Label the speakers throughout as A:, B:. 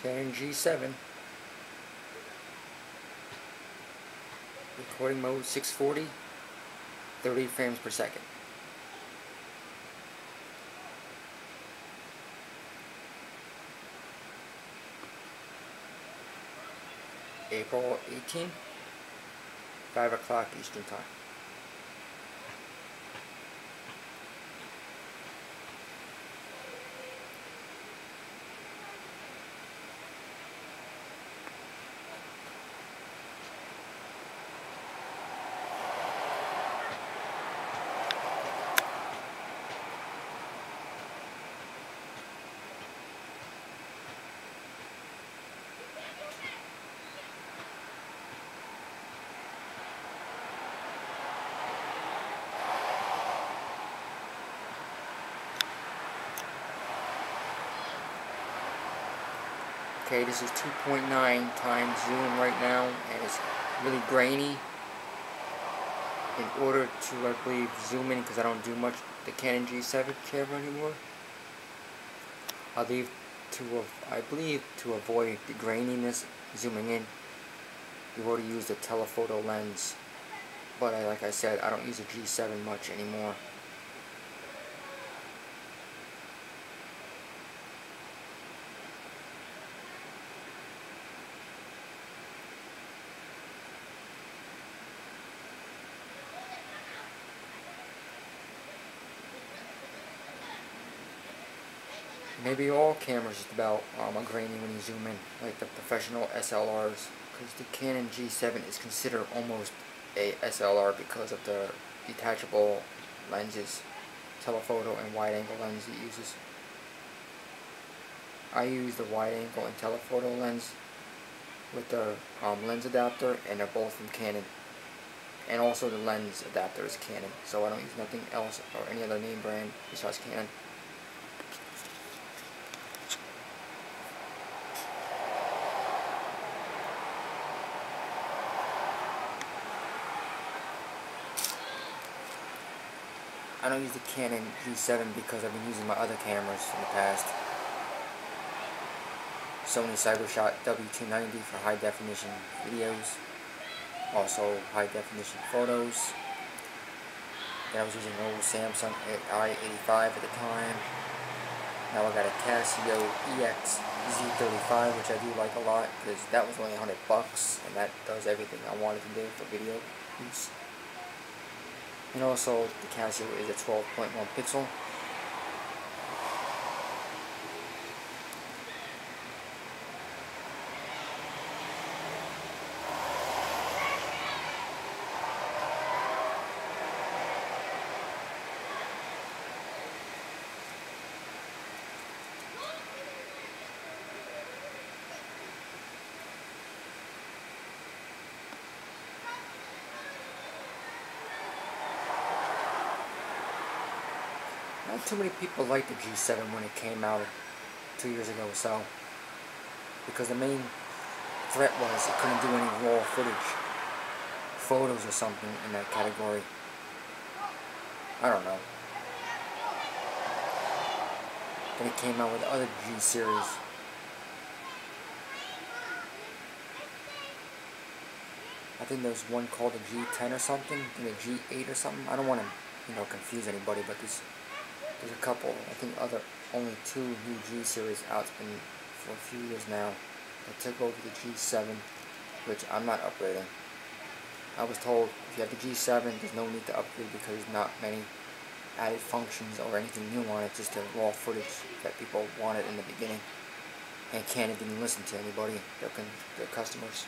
A: Canon G7. Recording mode 640, 30 frames per second. April 18, 5 o'clock Eastern Time. Okay, this is 2.9 times zoom right now, and it's really grainy. In order to, I believe, zoom in, because I don't do much with the Canon G7 camera anymore, I believe to avoid the graininess zooming in, you ought to use the telephoto lens. But like I said, I don't use the G7 much anymore. Maybe all cameras just about are grainy when you zoom in, like the professional SLRs, because the Canon G7 is considered almost a SLR because of the detachable lenses, telephoto and wide-angle lens it uses. I use the wide-angle and telephoto lens with the lens adapter, and they're both from Canon. And also the lens adapter is Canon, so I don't use nothing else or any other name brand besides Canon. I don't use the Canon G7 because I've been using my other cameras in the past. Sony CyberShot W290 for high definition videos, also high definition photos. Then I was using an old Samsung i85 at the time. Now I got a Casio EX-Z35, which I do like a lot because that was only $100 and that does everything I wanted to do for video use. And also, the Casio is a 12.1 pixel. Not too many people liked the G7 when it came out 2 years ago or so, because the main threat was it couldn't do any raw footage, photos or something in that category. I don't know. Then it came out with other G series. I think there's one called the G10 or something, and the G8 or something. I don't want to, confuse anybody, but there's a couple. I think only 2 new G series out for a few years now. I took over the G7, which I'm not upgrading. I was told if you have the G7, there's no need to upgrade because there's not many added functions or anything new on it, just the raw footage that people wanted in the beginning. And Canon didn't listen to anybody, their customers.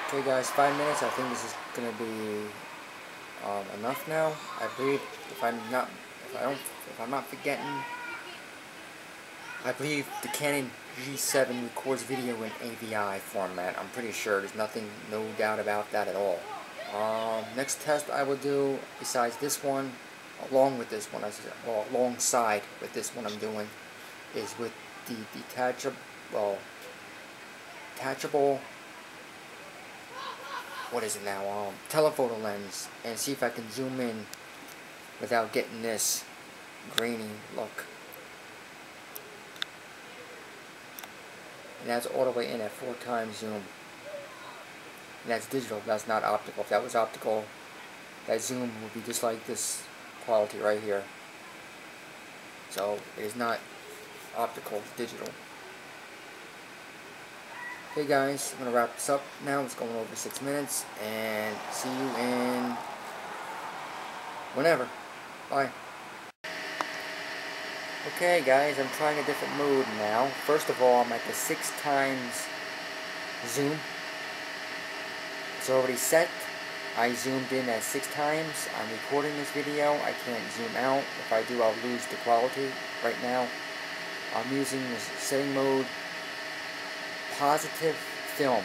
A: Okay guys, 5 minutes. I think this is gonna be enough now. I believe if I'm not forgetting, I believe the Canon G7 records video in AVI format. I'm pretty sure. There's no doubt about that at all. Next test I will do, besides this one, along with this one, alongside with this one I'm doing, is with the detachable, what is it now, telephoto lens, and see if I can zoom in without getting this grainy look. And that's all the way in at 4x zoom. And that's digital, that's not optical. If that was optical, that zoom would be just like this quality right here. So it is not optical, it's digital. Okay guys, I'm going to wrap this up now. It's going over 6 minutes, and see you in whenever. Bye. Okay guys, I'm trying a different mode now. First of all, I'm at the 6x zoom. It's already set. I zoomed in at 6x. I'm recording this video. I can't zoom out. If I do, I'll lose the quality. Right now, I'm using the setting mode positive film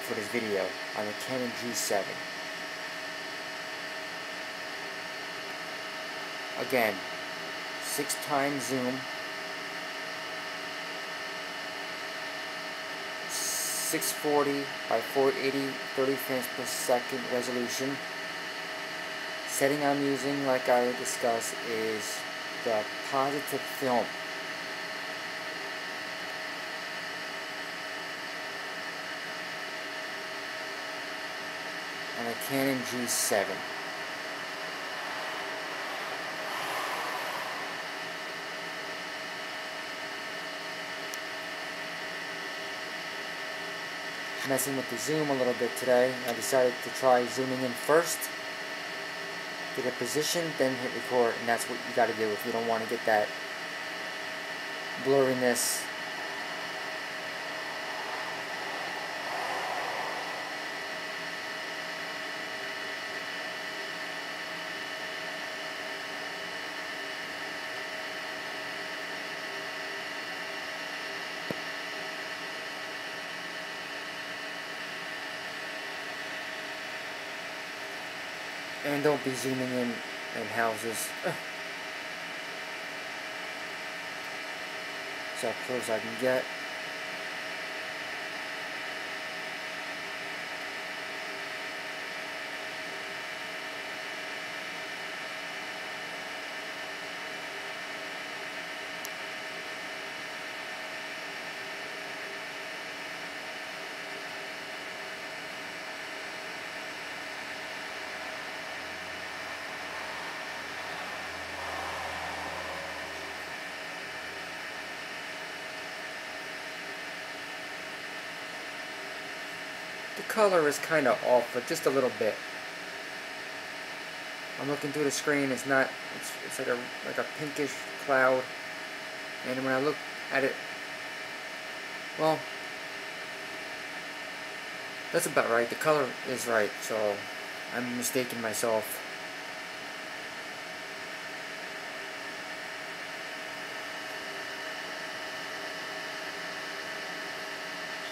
A: for this video on the Canon G7. Again, 6x zoom, 640 by 480, 30 frames per second resolution. Setting I'm using, like I discussed, is the positive film. On a Canon G7. Messing with the zoom a little bit today. I decided to try zooming in first, get a position, then hit record, and that's what you got to do if you don't want to get that blurriness. And don't be zooming in houses. So close as I can get. The color is kind of off, but just a little bit. I'm looking through the screen. It's not. It's like a pinkish cloud. And when I look at it, well, that's about right. The color is right. So I'm mistaking myself.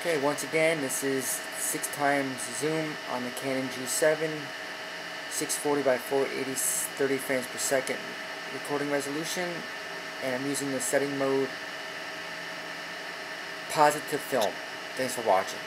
A: Okay, once again, this is 6x zoom on the Canon G7, 640 by 480, 30 frames per second recording resolution, and I'm using the setting mode positive film. Thanks for watching.